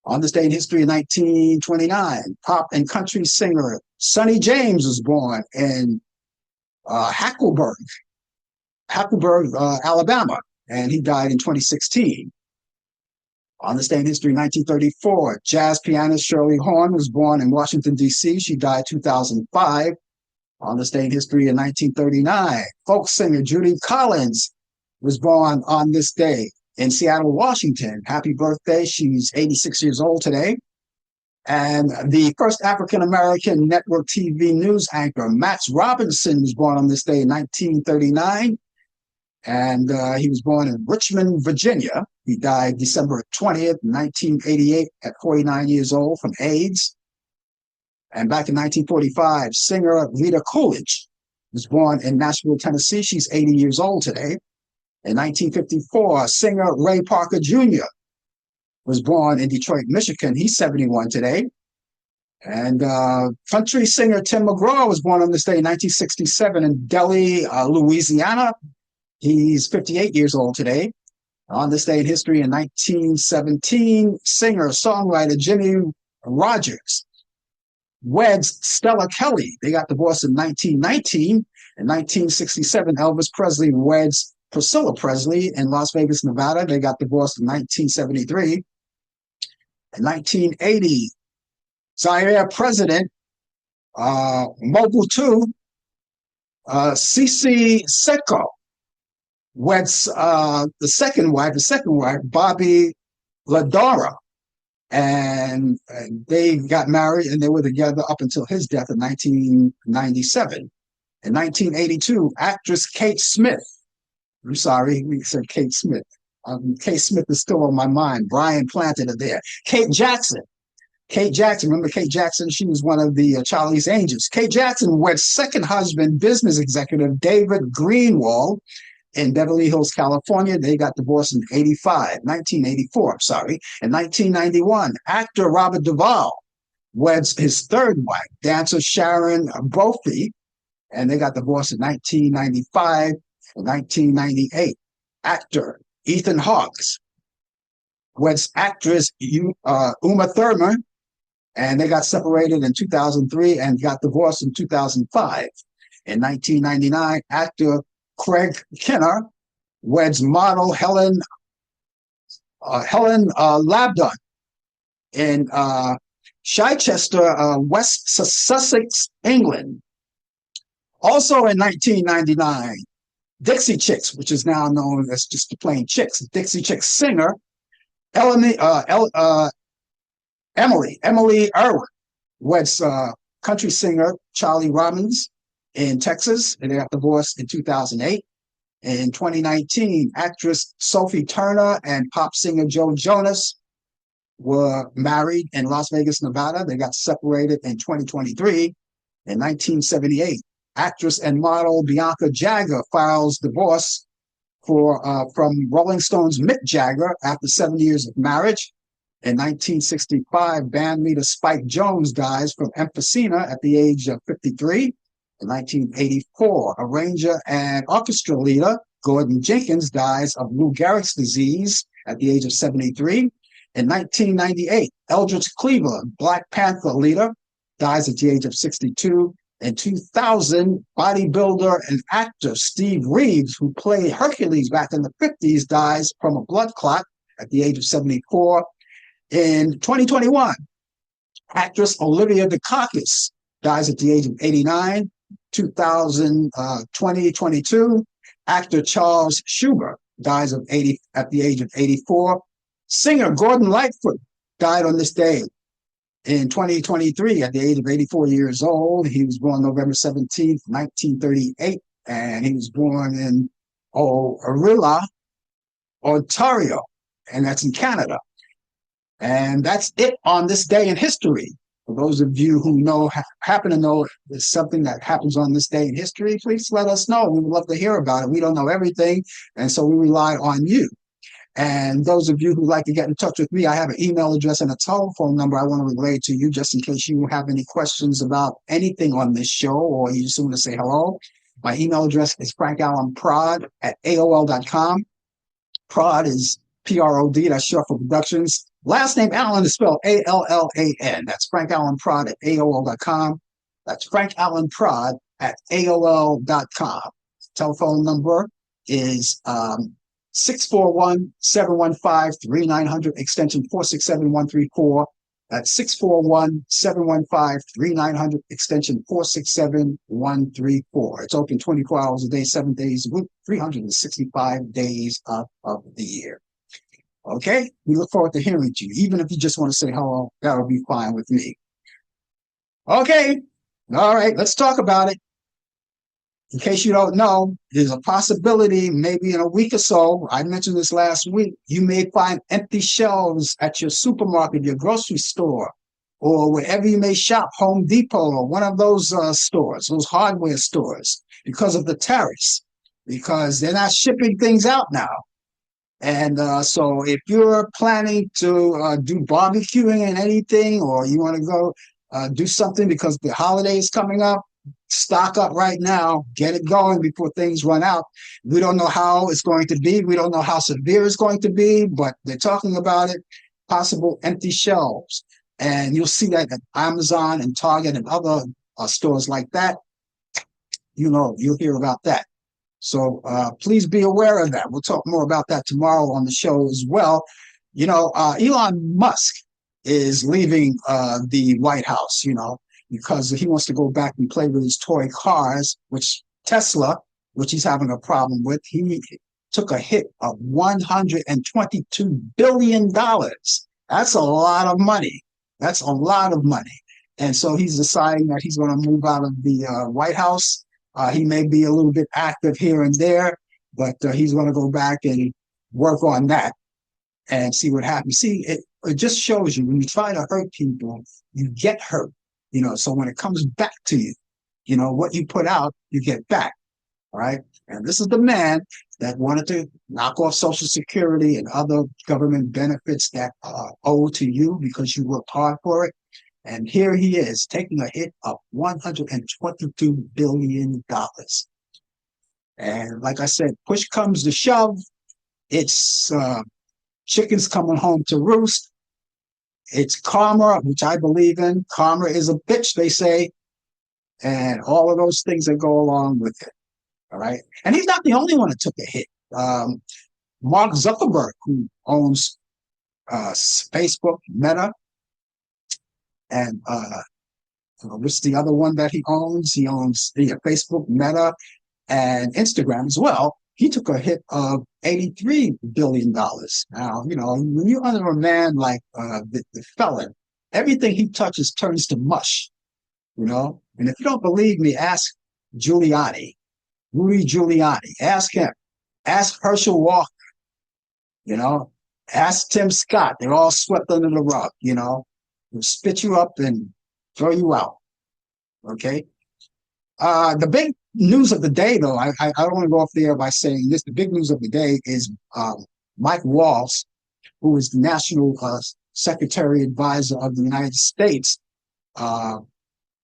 On this day in history in 1929, pop and country singer Sonny James was born in Hackleburg, Alabama, and he died in 2016. On this day in history, 1934, jazz pianist Shirley Horn was born in Washington, D.C. She died 2005. On this day in history in 1939, folk singer Judy Collins was born on this day in Seattle, Washington. Happy birthday. She's 86 years old today. And the first African-American network TV news anchor, Max Robinson, was born on this day in 1939. And he was born in Richmond, Virginia. He died December 20th, 1988 at 49 years old from AIDS. And back in 1945, singer Rita Coolidge was born in Nashville, Tennessee. She's 80 years old today. In 1954, singer Ray Parker Jr. was born in Detroit, Michigan. He's 71 today. And country singer Tim McGraw was born on this day in 1967 in Delhi, Louisiana. He's 58 years old today. On this day in history in 1917, singer-songwriter Jimmy Rogers weds Stella Kelly. They got divorced in 1919. In 1967, Elvis Presley weds Priscilla Presley in Las Vegas, Nevada. They got divorced in 1973. In 1980, Zaire President Mobutu Sese Seko weds the second wife, Bobby Ladora. And they got married and they were together up until his death in 1997. In 1982, actress Kate Smith, I'm sorry, we said Kate Smith. Kate Smith is still on my mind. Brian planted it there. Kate Jackson, remember Kate Jackson? She was one of the Charlie's Angels. Kate Jackson weds second husband, business executive David Greenwald in Beverly Hills, California. They got divorced in 1984, I'm sorry. In 1991, actor Robert Duvall weds his third wife, dancer Sharon Brophy, and they got divorced in 1995. In 1998, actor Ethan Hawke weds actress Uma Thurman, and they got separated in 2003 and got divorced in 2005. In 1999, actor Craig Kinner weds model Helen Helen Labdon in Chichester, West Sussex, England. Also in 1999, Dixie Chicks, which is now known as just the plain Chicks, Dixie Chicks singer Emily Irwin weds country singer Charlie Robbins in Texas, and they got divorced in 2008. In 2019, actress Sophie Turner and pop singer Joe Jonas were married in Las Vegas, Nevada. They got separated in 2023. In 1978, actress and model Bianca Jagger files divorce from Rolling Stones' Mick Jagger after 7 years of marriage. In 1965, band leader Spike Jones dies from emphysema at the age of 53. In 1984, arranger and orchestra leader Gordon Jenkins dies of Lou Gehrig's disease at the age of 73. In 1998, Eldridge Cleaver, Black Panther leader, dies at the age of 62. In 2000, bodybuilder and actor Steve Reeves, who played Hercules back in the 50s, dies from a blood clot at the age of 74. In 2021, actress Olivia Dukakis dies at the age of 89. 2022, actor Charles Schubert dies at the age of 84. Singer Gordon Lightfoot died on this day in 2023 at the age of 84 years old. He was born November 17th, 1938, and he was born in Orillia, Ontario, and that's in Canada. And that's it on this day in history. For those of you who happen to know there's something that happens on this day in history, please let us know. We would love to hear about it. We don't know everything, and so we rely on you. And those of you who like to get in touch with me, I have an email address and a telephone number I want to relay to you just in case you have any questions about anything on this show or you just want to say hello. My email address is frankallenprod@aol.com. Prod is Prod, that's short for Productions. Last name Allan is spelled Allan. That's frankallenprod@aol.com. That's frankallenprod@aol.com. Telephone number is 641-715-3900, extension 467134. That's 641-715-3900, extension 467134. It's open 24 hours a day, 7 days a week, 365 days of the year. Okay, we look forward to hearing you. Even if you just want to say hello, that'll be fine with me. Okay, all right, let's talk about it. In case you don't know, there's a possibility maybe in a week or so, I mentioned this last week, you may find empty shelves at your supermarket, your grocery store, or wherever you may shop, Home Depot or one of those stores, those hardware stores, because of the tariffs, because they're not shipping things out now. And so if you're planning to do barbecuing and anything, or you want to go do something because the holiday is coming up, stock up right now, get it going before things run out. We don't know how it's going to be. We don't know how severe it's going to be, but they're talking about it, possible empty shelves. And you'll see that at Amazon and Target and other stores like that. You know, you'll hear about that. So please be aware of that. We'll talk more about that tomorrow on the show as well. You know, Elon Musk is leaving the White House, you know, because he wants to go back and play with his toy cars, which Tesla, which he's having a problem with. He took a hit of $122 billion. That's a lot of money. That's a lot of money. And so he's deciding that he's going to move out of the White House. He may be a little bit active here and there, but he's going to go back and work on that and see what happens. See, it just shows you when you try to hurt people, you get hurt. You know, so when it comes back to you, you know, what you put out, you get back. All right. And this is the man that wanted to knock off Social Security and other government benefits that are owed to you because you worked hard for it. And here he is taking a hit of $122 billion. And like I said, push comes to shove. It's chickens coming home to roost. It's karma, which I believe in. Karma is a bitch, they say. And all of those things that go along with it. All right. And he's not the only one that took a hit. Mark Zuckerberg, who owns Facebook, Meta, and what's the other one that he owns? He owns Facebook, Meta, and Instagram as well. He took a hit of $83 billion. Now, when you're under a man like the felon, everything he touches turns to mush, And if you don't believe me, ask Giuliani, Rudy Giuliani. Ask him. Ask Herschel Walker, Ask Tim Scott. They're all swept under the rug, They'll spit you up and throw you out. Okay? The big news of the day, though, I don't want to go off the air by saying this. The big news of the day is Mike Waltz, who is the National Secretary Advisor of the United States,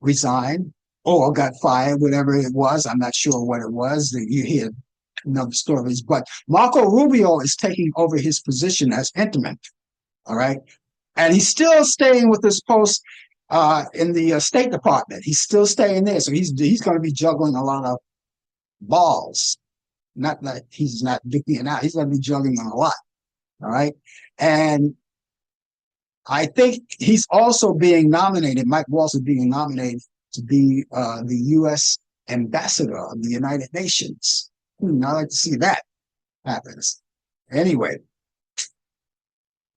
resigned or got fired, whatever it was. I'm not sure what it was. You hear the stories. But Marco Rubio is taking over his position as interim. All right. And he's still staying with this post in the State Department. He's still staying there. So he's going to be juggling a lot of balls. Not that he's not digging out. He's going to be juggling on a lot. All right. And I think he's also being nominated. Mike Waltz is being nominated to be the U.S. ambassador of the United Nations. I'd like to see that happens. Anyway,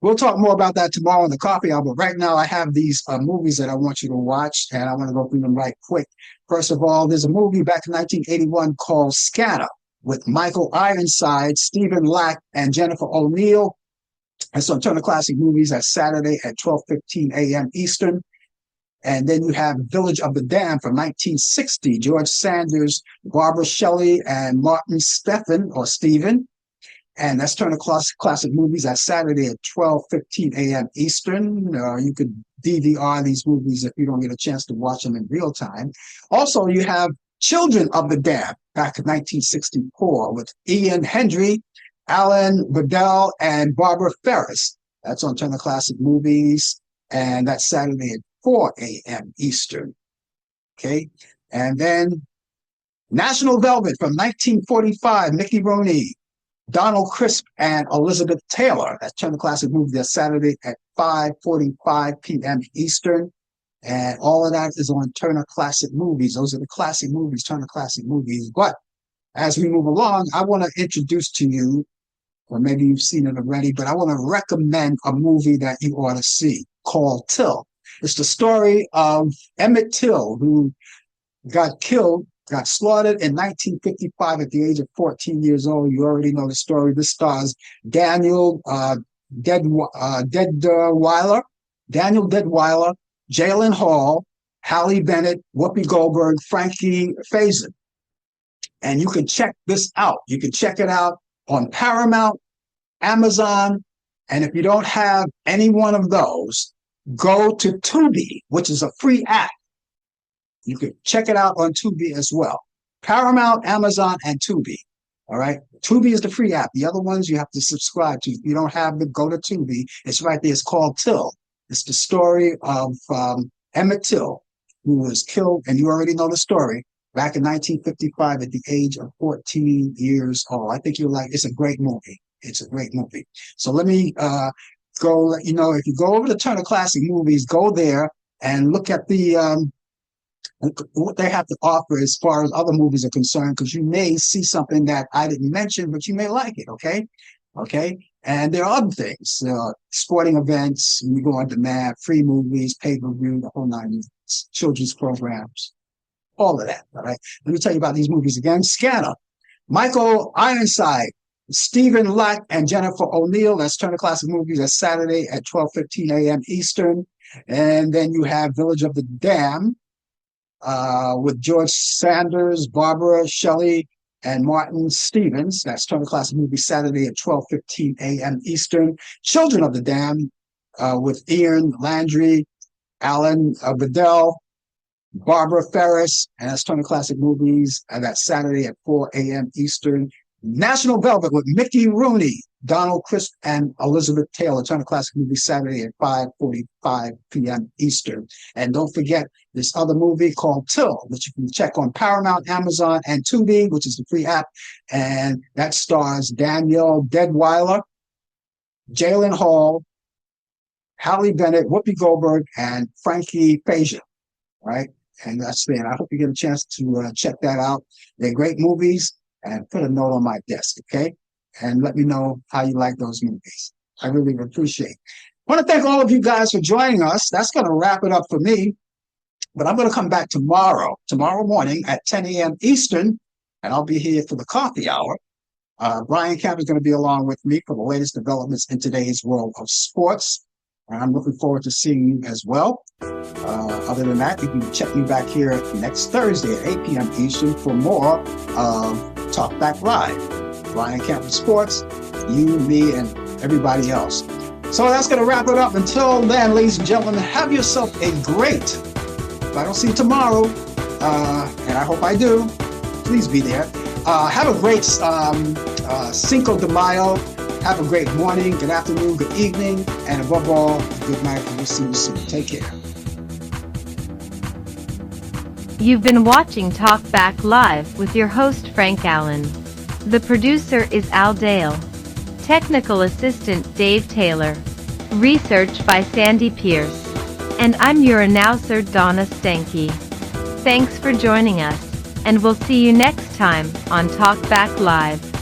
we'll talk more about that tomorrow in the coffee hour. But right now, I have these movies that I want you to watch, and I want to go through them right quick. First of all, there's a movie back in 1981 called Scanner with Michael Ironside, Stephen Lack, and Jennifer O'Neill. It's on Turner Classic Movies at Saturday at 12:15 a.m. Eastern. And then you have Village of the Damned from 1960, George Sanders, Barbara Shelley, and Martin Stephen. And that's Turner Classic Movies at Saturday at 12:15 a.m. Eastern. You could DVR these movies if you don't get a chance to watch them in real time. Also, you have Children of the Damned back in 1964 with Ian Hendry, Allan Bedell, and Barbara Ferris. That's on Turner Classic Movies, and that's Saturday at 4 a.m. Eastern. Okay, and then National Velvet from 1945, Mickey Rooney, Donald Crisp, and Elizabeth Taylor. That's Turner Classic Movies. That's Saturday at 5:45 p.m. Eastern. And all of that is on Turner Classic Movies. Those are the classic movies, Turner Classic Movies. But as we move along, I want to introduce to you, or maybe you've seen it already, but I want to recommend a movie that you ought to see called Till. It's the story of Emmett Till, who got slaughtered in 1955 at the age of 14 years old. You already know the story. This stars Daniel Deadwyler, Jalen Hall, Halle Bennett, Whoopi Goldberg, Frankie Faison. And you can check this out. You can check it out on Paramount, Amazon, and if you don't have any one of those, go to Tubi, which is a free app. You can check it out on Tubi as well. Paramount, Amazon, and Tubi. All right. Tubi is the free app. The other ones you have to subscribe to. If you don't have them, go to Tubi. It's right there. It's called Till. It's the story of Emmett Till, who was killed, and you already know the story, back in 1955 at the age of 14 years old. I think you'll like. It's a great movie. It's a great movie. So let me go let you know, if you go over to Turner Classic Movies, go there and look at what they have to offer as far as other movies are concerned, because you may see something that I didn't mention, but you may like it. Okay. And there are other things, sporting events, you go on demand, free movies, pay-per-view, the whole nine, children's programs, all of that. All right. Let me tell you about these movies again. Scanner, Michael Ironside, Stephen Lack, and Jennifer O'Neill. That's Turner Classic Movies. That's Saturday at 12:15 a.m. Eastern. And then you have Village of the Damned with George Sanders, Barbara Shelley, and Martin Stevens. That's Turner Classic Movies, Saturday at 12:15 a.m. Eastern. Children of the Damned with Ian Landry, Allan Bedell, Barbara Ferris, and that's Turner Classic Movies. And that's Saturday at 4 a.m. Eastern. National Velvet with Mickey Rooney, Donald Crisp, and Elizabeth Taylor. Turner Classic Movies, Saturday at 5:45 p.m. Eastern. And don't forget this other movie called Till, which you can check on Paramount, Amazon, and Tubi, which is the free app. And that stars Daniel Deadwyler, Jalen Hall, Hallie Bennett, Whoopi Goldberg, and Frankie Faison, right? And that's there. And I hope you get a chance to check that out. They're great movies, and put a note on my desk, okay? And let me know how you like those movies. I really appreciate it. I want to thank all of you guys for joining us. That's going to wrap it up for me. But I'm going to come back tomorrow morning at 10 a.m. Eastern, and I'll be here for the coffee hour. Brian Camp is going to be along with me for the latest developments in today's world of sports. And I'm looking forward to seeing you as well. Other than that, you can check me back here next Thursday at 8 p.m. Eastern for more of Talk Back Live. Brian Camp of Sports, you, me, and everybody else. So that's going to wrap it up. Until then, ladies and gentlemen, have yourself a great, if I don't see you tomorrow, and I hope I do, please be there. Have a great Cinco de Mayo. Have a great morning, good afternoon, good evening, and above all, good night, and we'll see you soon. Take care. You've been watching Talk Back Live with your host Frank Allan. The producer is Al Dale. Technical assistant Dave Taylor. Research by Sandy Pierce. And I'm your announcer Donna Stanky. Thanks for joining us, and we'll see you next time on Talk Back Live.